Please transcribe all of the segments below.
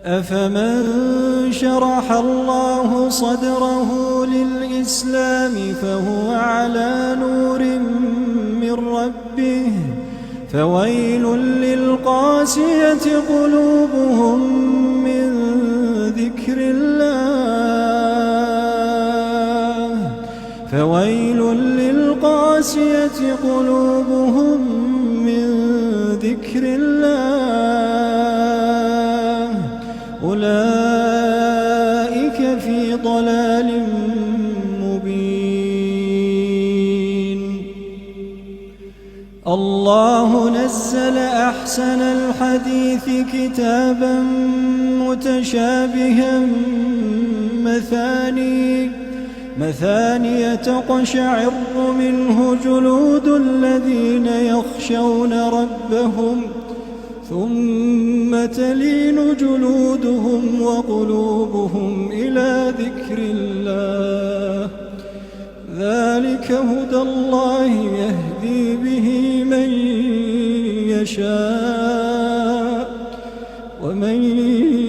أفمن شرح الله صدره للإسلام فهو على نور من ربه فويل للقاسية قلوبهم من ذكر الله فويل للقاسية قلوبهم من ذكر الله أولئك في ضلال مبين. الله نزل أحسن الحديث كتابا متشابها مثانية تقشعر منه جلود الذين يخشون ربهم ثم تلين جلودهم وقلوبهم إلى ذكر الله ذلك هدى الله يهدي به من يشاء ومن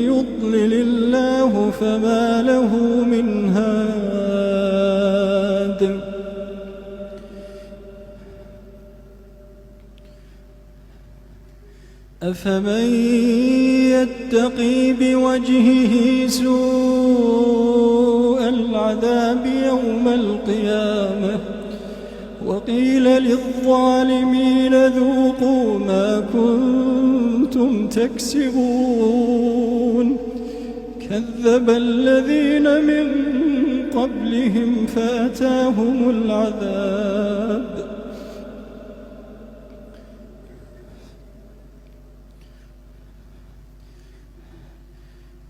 يضلل الله فما له من هاد. أفمن يتقي بوجهه سوء العذاب يوم القيامة وقيل للظالمين ذوقوا ما كنتم تكسبون كذب الذين من قبلهم فأتاهم العذاب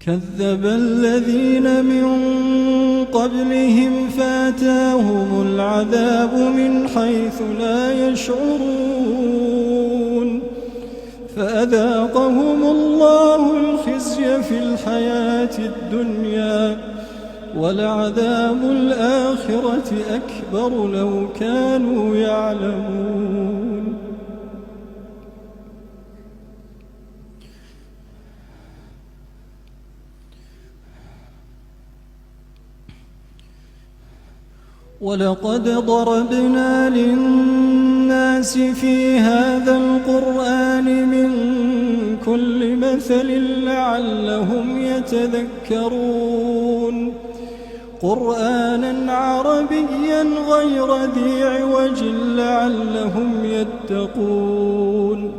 كذب الذين من قبلهم فأتاهم العذاب من حيث لا يشعرون فأذاقهم الله الخزي في الحياة الدنيا ولعذاب الآخرة أكبر لو كانوا يعلمون. ولقد ضربنا للناس في هذا القرآن من كل مثل لعلهم يتذكرون قرآنا عربيا غير ذي عوج لعلهم يتقون.